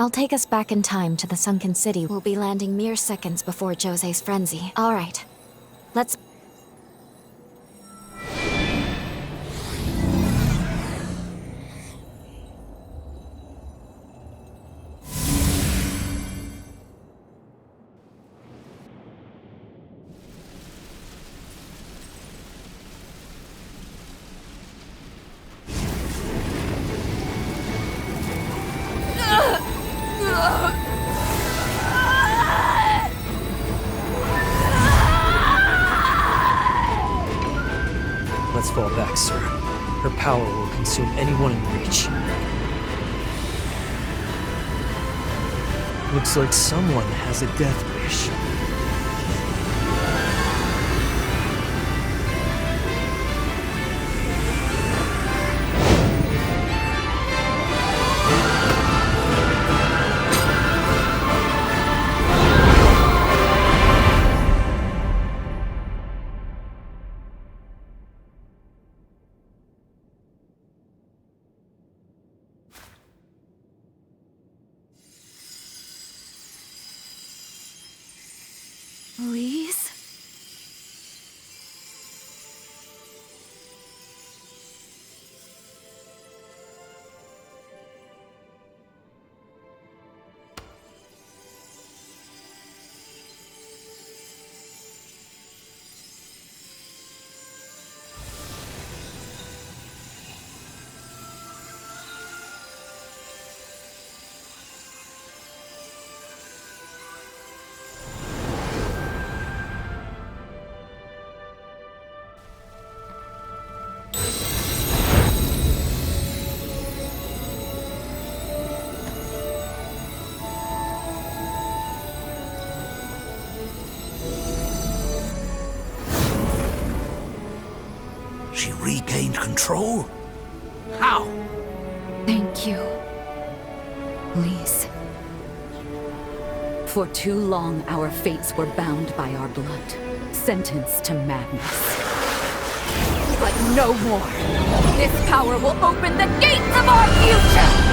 I'll take us back in time to the sunken city. We'll be landing mere seconds before Jose's frenzy. All right. Let's... Let's fall back, sir. Her power will consume anyone in reach. Looks like someone has a death wish. Louise? She regained control? How? Thank you, Lise. For too long, our fates were bound by our blood, sentenced to madness. But no more! This power will open the gates of our future!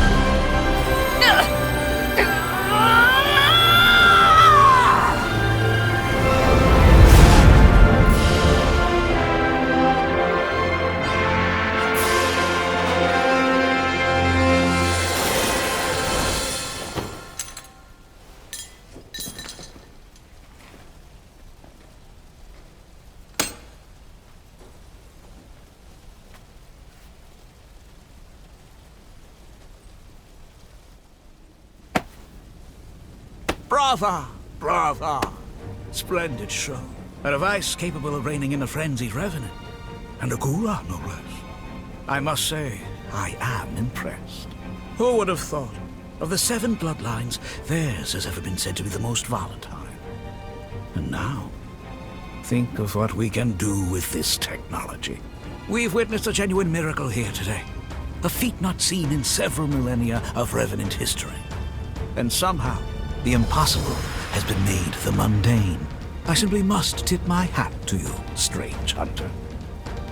Brava! Brava! Splendid show. A device capable of reining in a frenzied revenant. And a Gula, no less. I must say, I am impressed. Who would have thought? Of the 7 bloodlines, theirs has ever been said to be the most volatile. And now, think of what we can do with this technology. We've witnessed a genuine miracle here today. A feat not seen in several millennia of Revenant history. And somehow, the impossible has been made the mundane. I simply must tip my hat to you, strange hunter.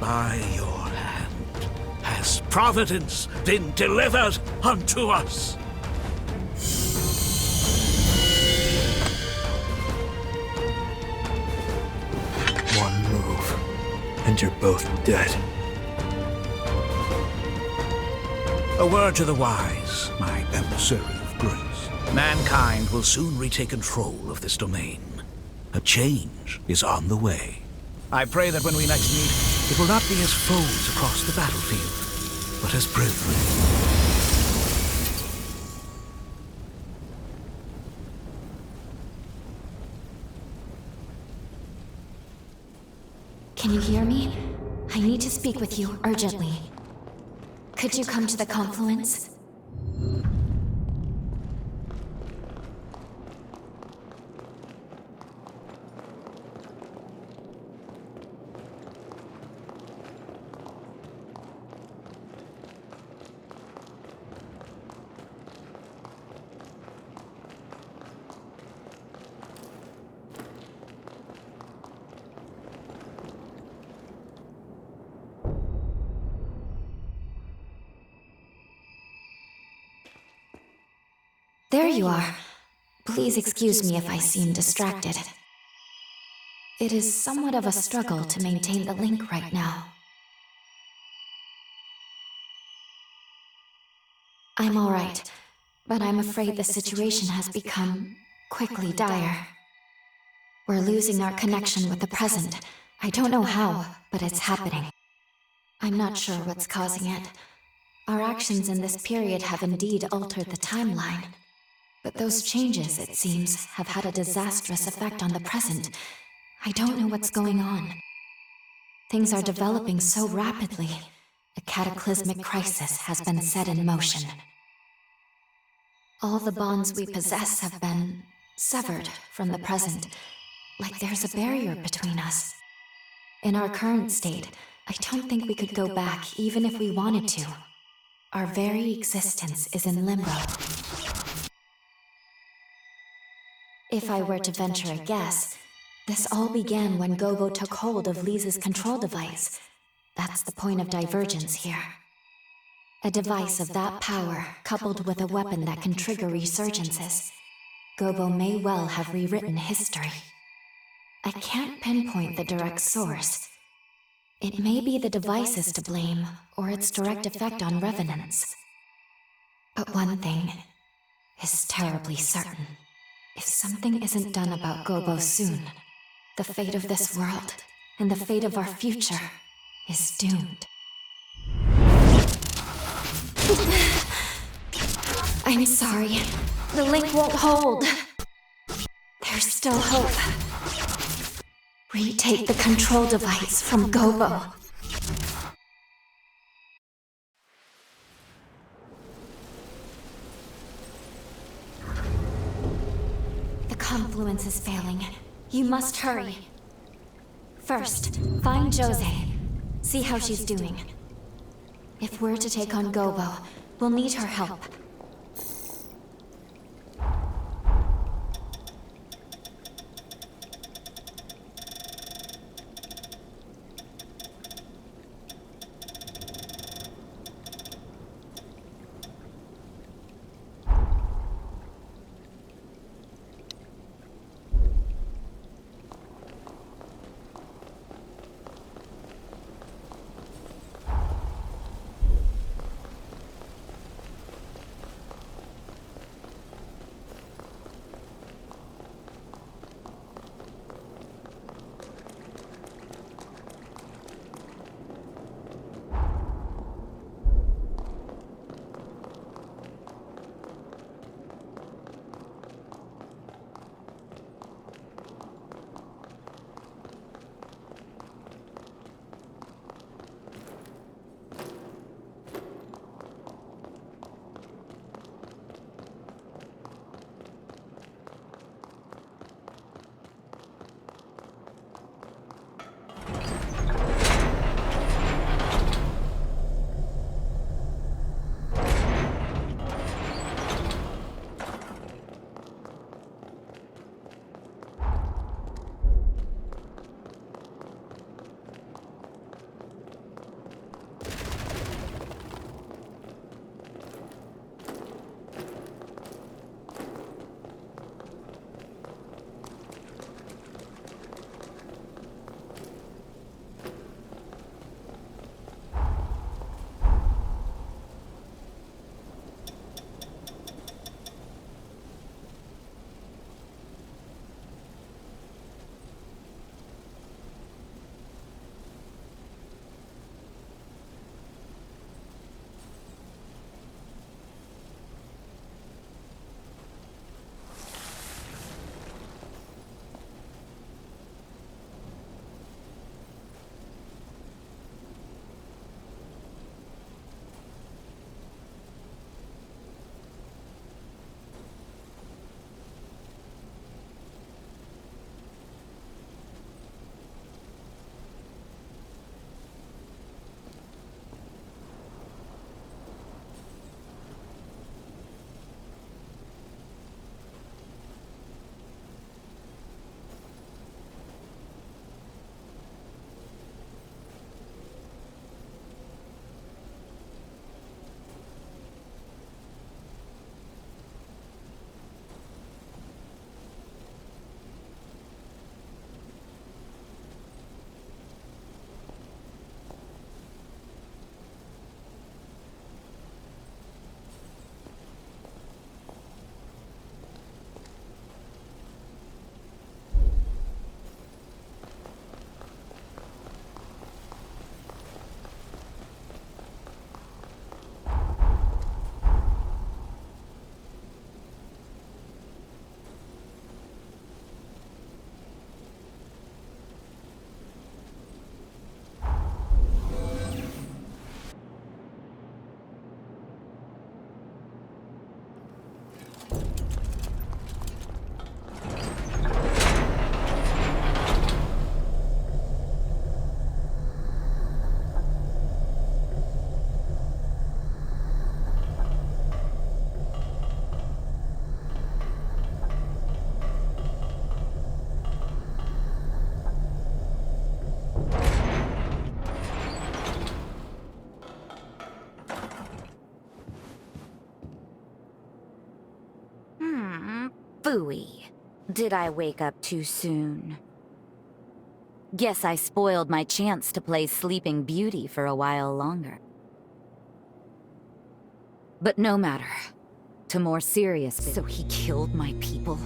By your hand has Providence been delivered unto us. One move, and you're both dead. A word to the wise, my emissary of grace. Mankind will soon retake control of this domain. A change is on the way. I pray that when we next meet, it will not be as foes across the battlefield, but as brethren. Can you hear me? I need to speak with you urgently. Could you come to the confluence? There you are. Please excuse me if I seem distracted. It is somewhat of a struggle to maintain the link right now. I'm alright, but I'm afraid the situation has become quickly dire. We're losing our connection with the present. I don't know how, but it's happening. I'm not sure what's causing it. Our actions in this period have indeed altered the timeline. But those changes, it seems, have had a disastrous effect on the present. I don't know what's going on. Things are developing so rapidly. A cataclysmic crisis has been set in motion. All the bonds we possess have been severed from the present, like there's a barrier between us. In our current state, I don't think we could go back even if we wanted to. Our very existence is in limbo. If I were to venture a guess, this all began when Gobo took hold of Lisa's control device. That's the point of divergence here. A device of that power, coupled with a weapon that can trigger resurgences. Gobo may well have rewritten history. I can't pinpoint the direct source. It may be the device is to blame, or its direct effect on revenants. But one thing is terribly certain. If something isn't done about Gobo soon, the fate of this world, and the fate of our future, is doomed. I'm sorry. The link won't hold. There's still hope. Retake the control device from Gobo. The confluence is failing. You must hurry. First, find Jose. See how she's doing. If we're to take on Gobo, we'll need her help. Phooey. Did I wake up too soon? Guess I spoiled my chance to play Sleeping Beauty for a while longer. But no matter. To more serious business. So he killed my people?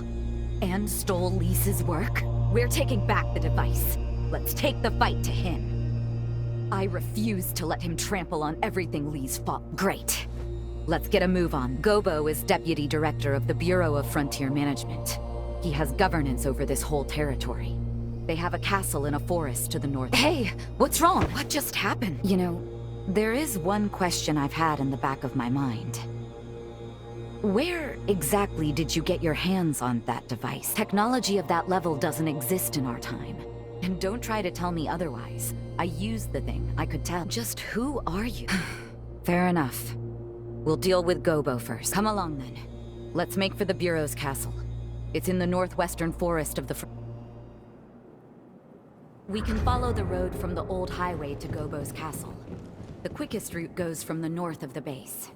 And stole Lyse's work? We're taking back the device. Let's take the fight to him. I refuse to let him trample on everything Lyse fought. Great. Let's get a move on. Gobo is Deputy Director of the Bureau of Frontier Management. He has governance over this whole territory. They have a castle in a forest to the north. Hey, what's wrong? What just happened? You know, there is one question I've had in the back of my mind. Where exactly did you get your hands on that device? Technology of that level doesn't exist in our time. And don't try to tell me otherwise. I used the thing, I could tell. Just who are you? Fair enough. We'll deal with Gobo first. Come along then. Let's make for the Bureau's castle. It's in the northwestern forest of the We can follow the road from the old highway to Gobo's castle. The quickest route goes from the north of the base.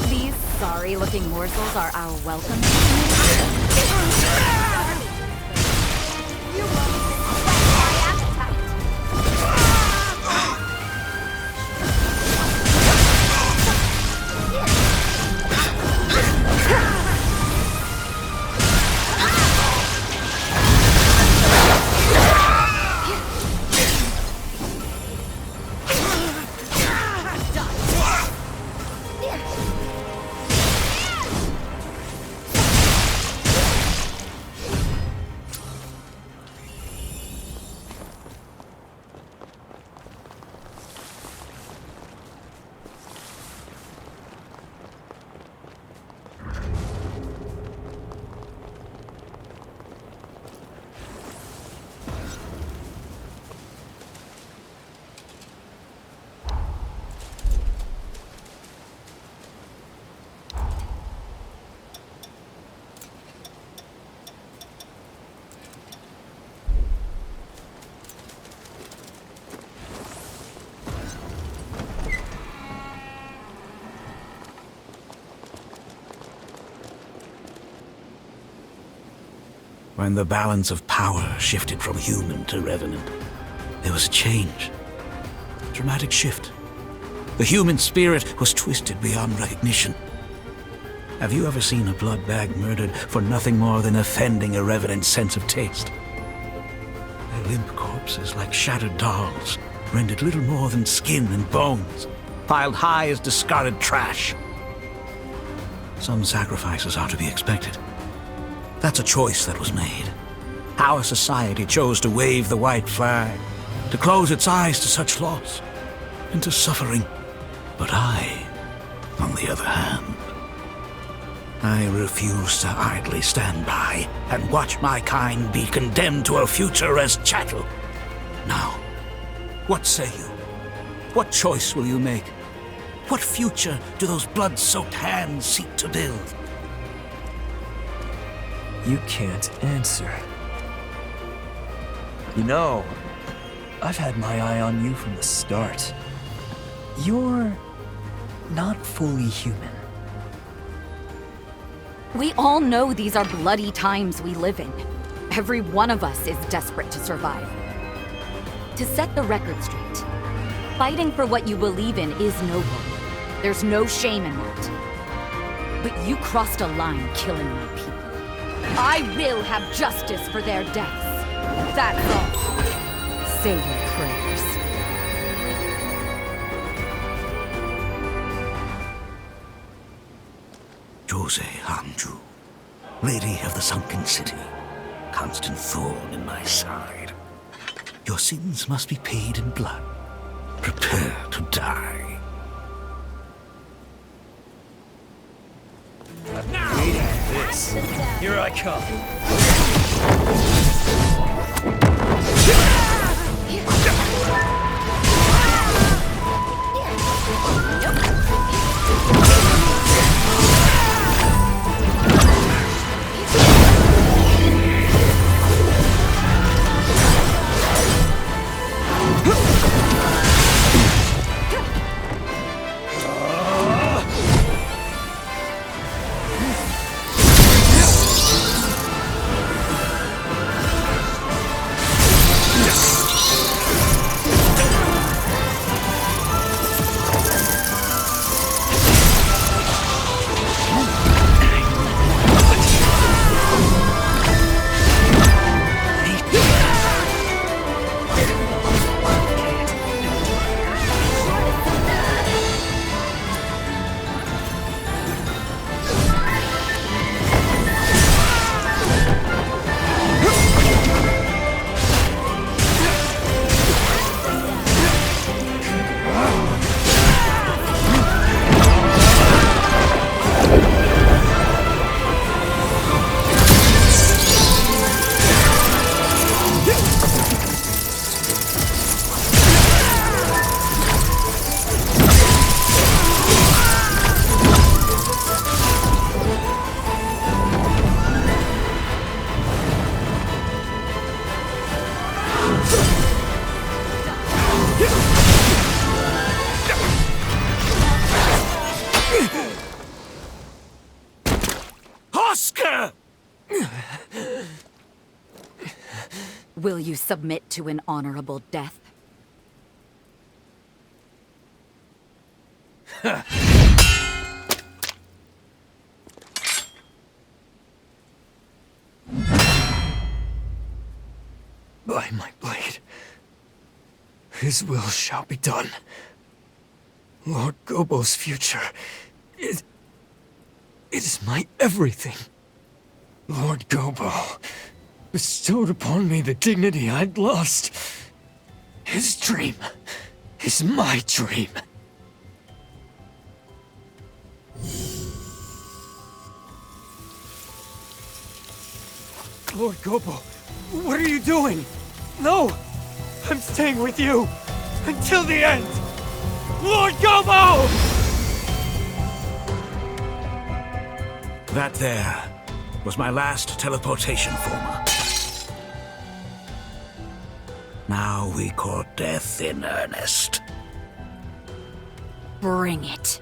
These sorry-looking morsels are our welcome. You won't my appetite. When the balance of power shifted from human to revenant, there was a change. A dramatic shift. The human spirit was twisted beyond recognition. Have you ever seen a blood bag murdered for nothing more than offending a revenant's sense of taste? Their limp corpses, like shattered dolls, rendered little more than skin and bones, piled high as discarded trash. Some sacrifices are to be expected. That's a choice that was made. Our society chose to wave the white flag, to close its eyes to such loss, and to suffering. But I, on the other hand, I refuse to idly stand by and watch my kind be condemned to a future as chattel. Now, what say you? What choice will you make? What future do those blood-soaked hands seek to build? You can't answer. You know, I've had my eye on you from the start. You're not fully human. We all know these are bloody times we live in. Every one of us is desperate to survive. To set the record straight, fighting for what you believe in is noble. There's no shame in that. But you crossed a line killing my people. I will have justice for their deaths. That's all. Say your prayers. Jose Hanju, Lady of the Sunken City, constant thorn in my side. Your sins must be paid in blood. Prepare to die. This. Here I come. Oscar! Will you submit to an honorable death? By my blade, his will shall be done. Lord Gobo's future, it is my everything. Lord Gobo bestowed upon me the dignity I'd lost. His dream is my dream. Lord Gobo, what are you doing? No! I'm staying with you! Until the end! Lord Gobo! That there was my last teleportation former. Now we court death in earnest. Bring it.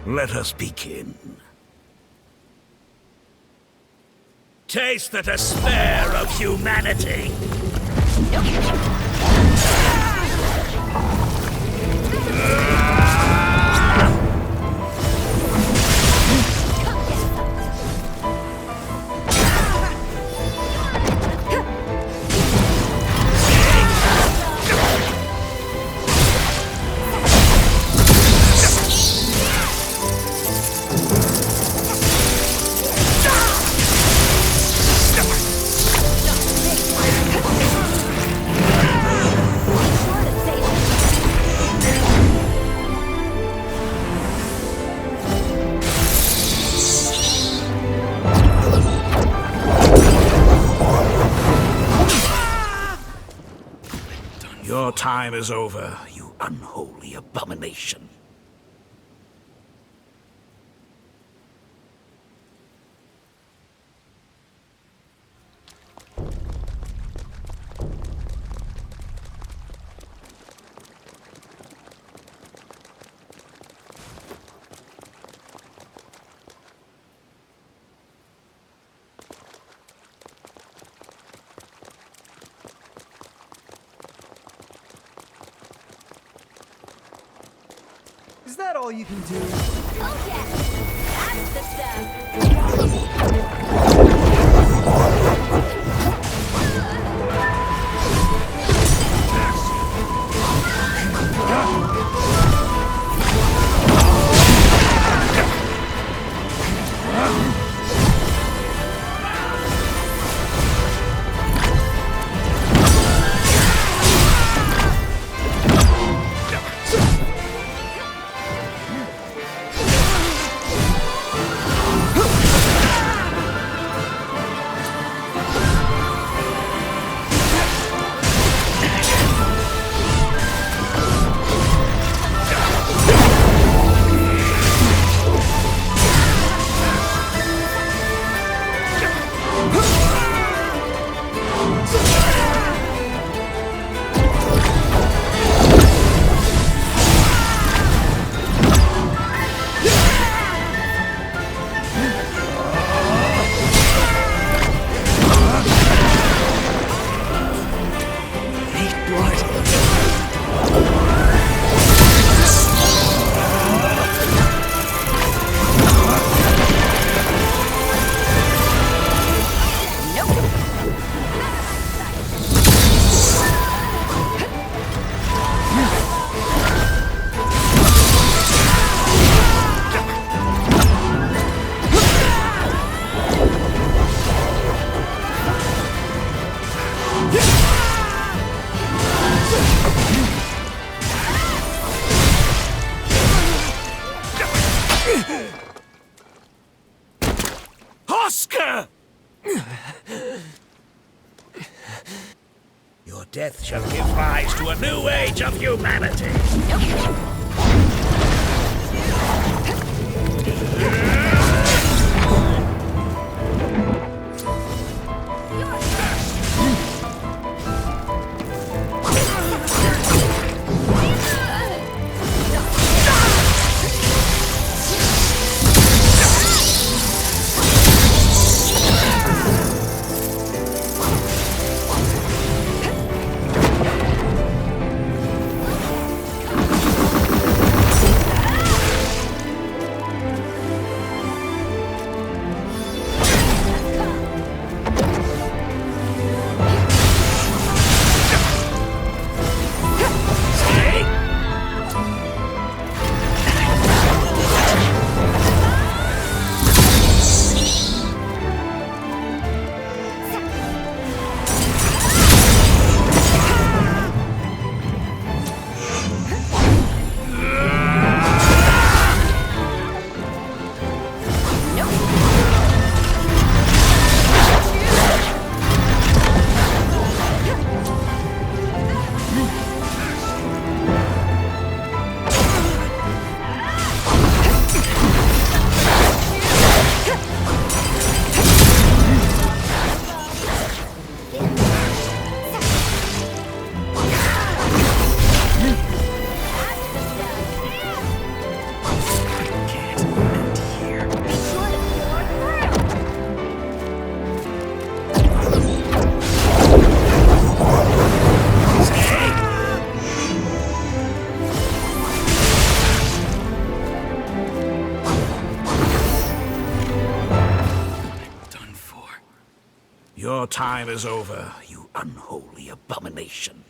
Let us begin. Taste the despair of humanity! Your time is over, you unholy abomination. that all you can do? Oh yeah, that's the stuff. Oscar! Your death shall give rise to a new age of humanity. Your time is over, you unholy abomination.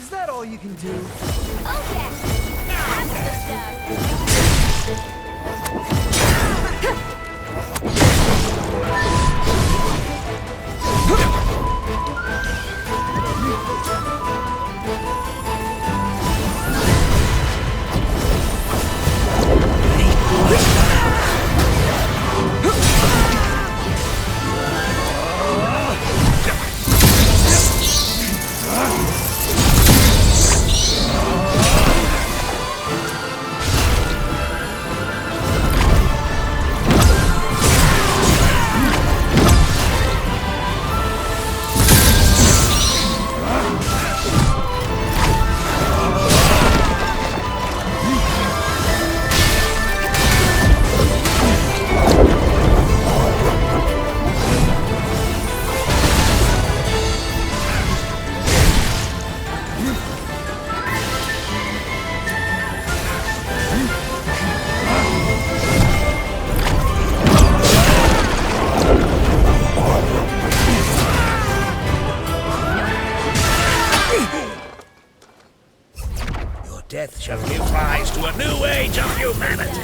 Is that all you can do? Oh yeah! That's the stuff! Death shall give rise to a new age of humanity.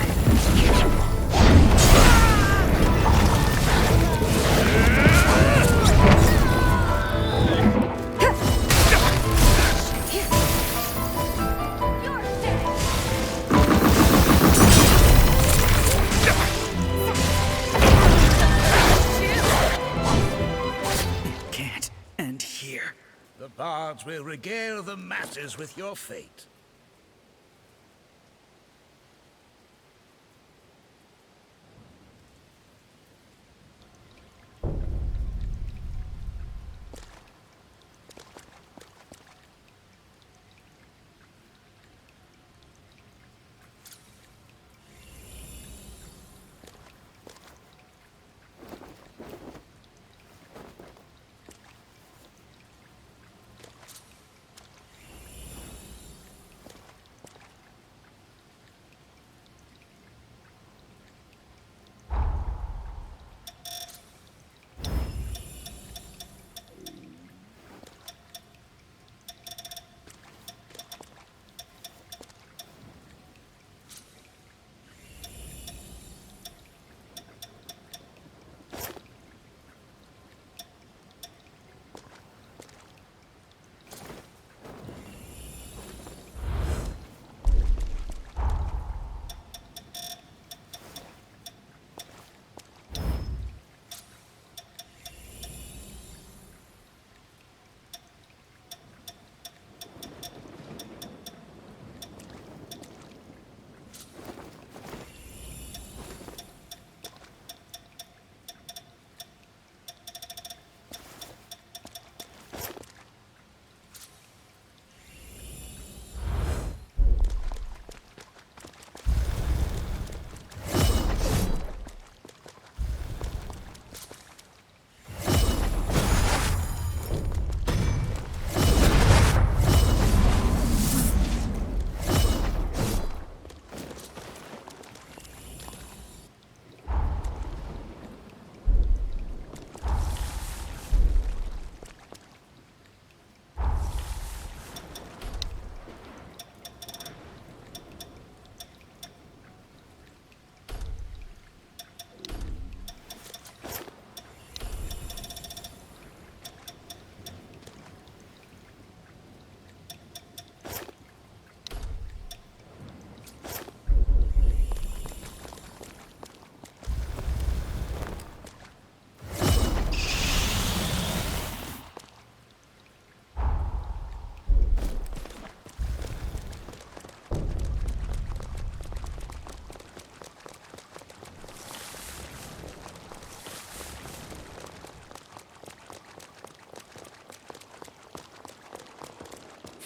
It can't end here. The bards will regale the masses with your fate.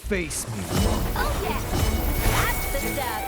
Face me. Oh yeah! That's the stuff!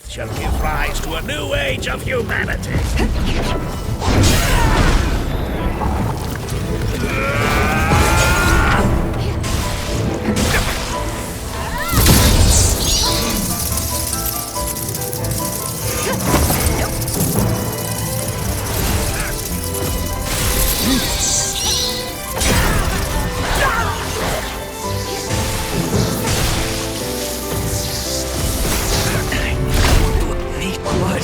shall give rise to a new age of humanity. Need blood.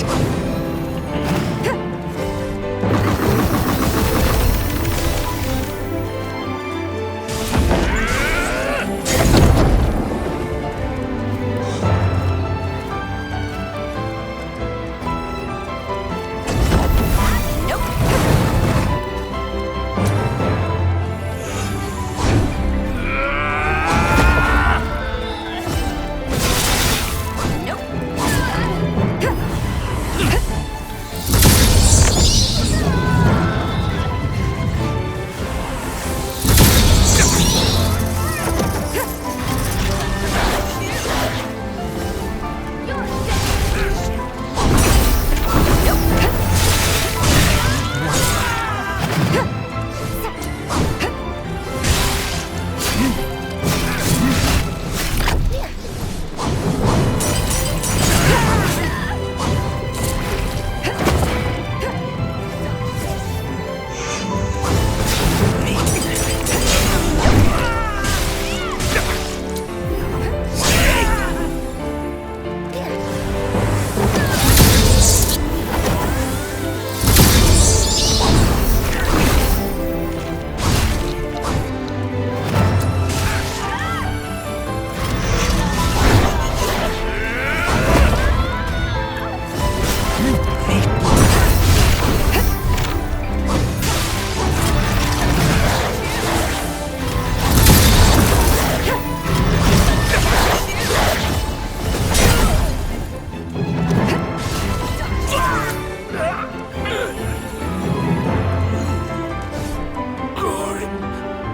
Glory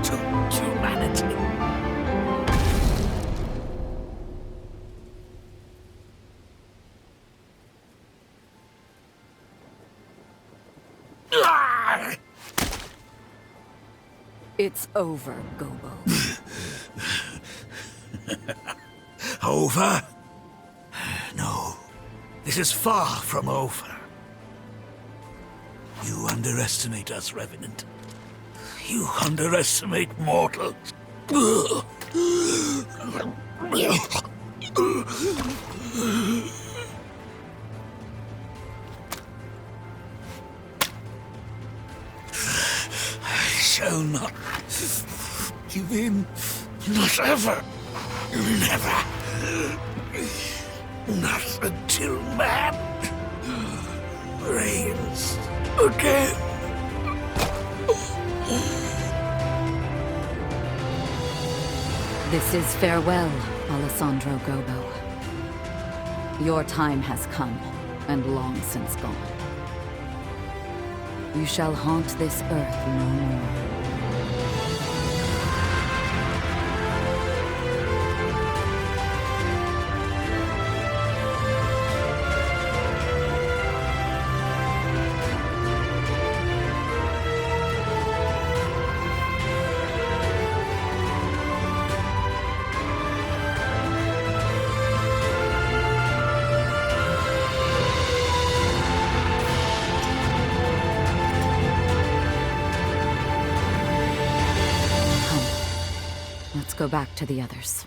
to humanity. Ah! It's over, Gobo. Over? No. This is far from over. You underestimate us, Revenant. You underestimate mortals. I shall not give in. Not ever. Never. Not until man reigns again. This is farewell, Alessandro Gobo. Your time has come, and long since gone. You shall haunt this earth no more. Let's go back to the others.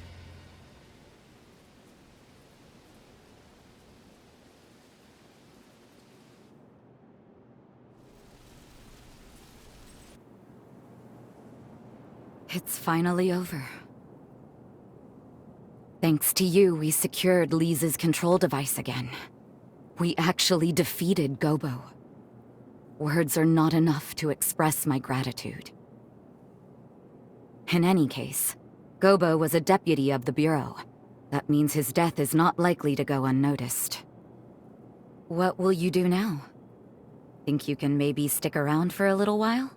It's finally over. Thanks to you, we secured Lisa's control device again. We actually defeated Gobo. Words are not enough to express my gratitude. In any case, Gobo was a deputy of the Bureau. That means his death is not likely to go unnoticed. What will you do now? Think you can maybe stick around for a little while?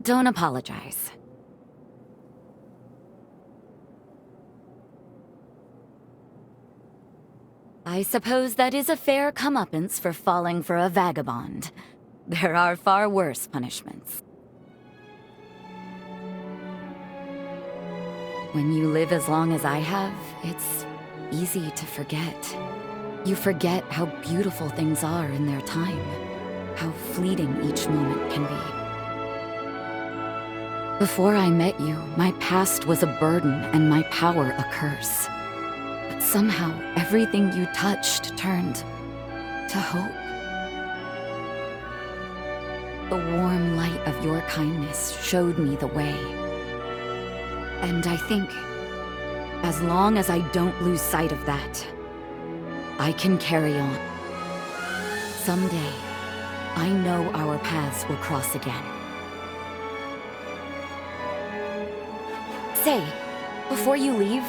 Don't apologize. I suppose that is a fair comeuppance for falling for a vagabond. There are far worse punishments. When you live as long as I have, it's easy to forget. You forget how beautiful things are in their time, how fleeting each moment can be. Before I met you, my past was a burden and my power a curse. But somehow, everything you touched turned to hope. The warm light of your kindness showed me the way. And I think, as long as I don't lose sight of that, I can carry on. Someday, I know our paths will cross again. Say, before you leave,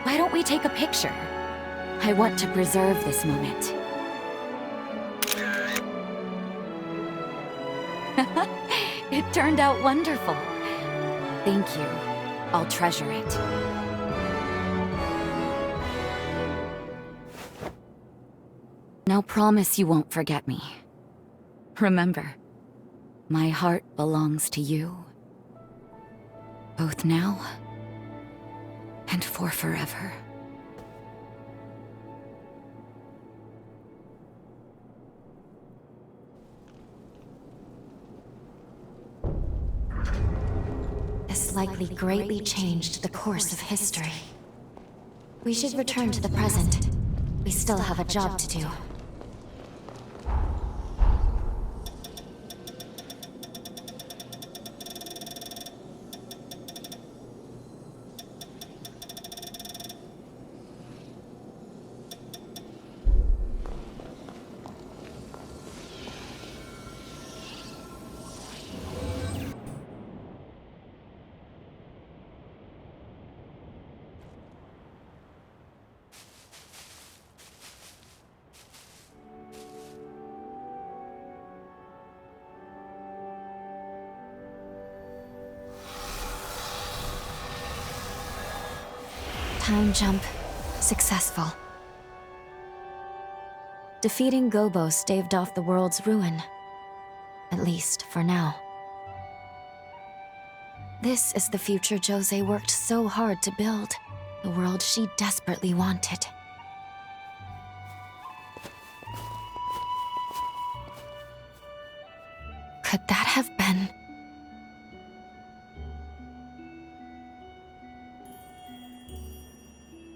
why don't we take a picture? I want to preserve this moment. It turned out wonderful. Thank you. I'll treasure it. Now promise you won't forget me. Remember, my heart belongs to you. Both now and for forever. This likely greatly changed the course of history. We should return to the present. We still have a job to do. Time jump successful. Defeating Gobo staved off the world's ruin. At least for now. This is the future Jose worked so hard to build. The world she desperately wanted. Could that have been...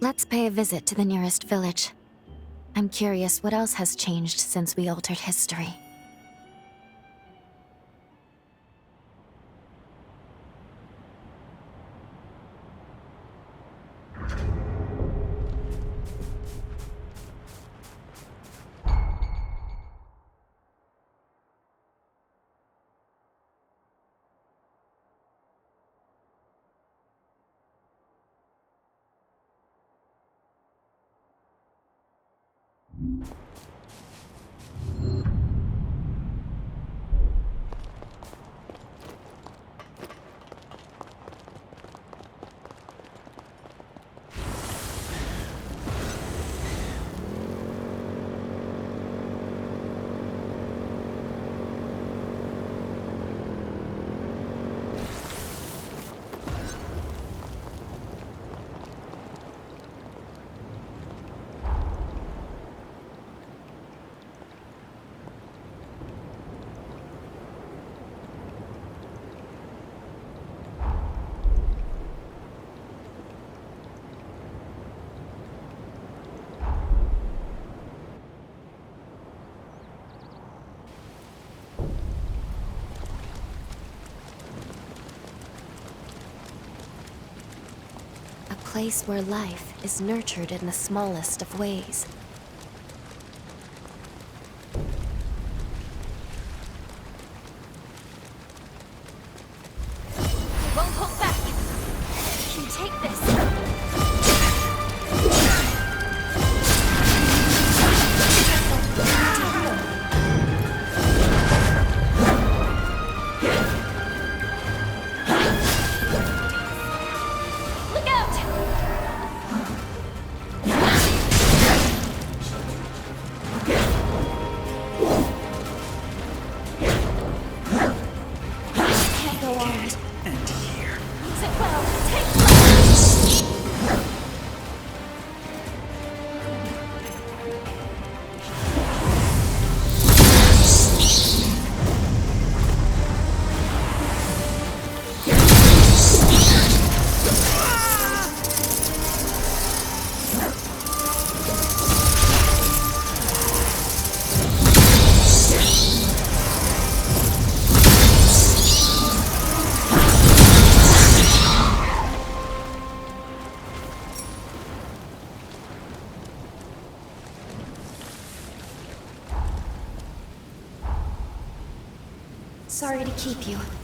Let's pay a visit to the nearest village. I'm curious what else has changed since we altered history. A place where life is nurtured in the smallest of ways. Won't hold back! You can take this! keep you.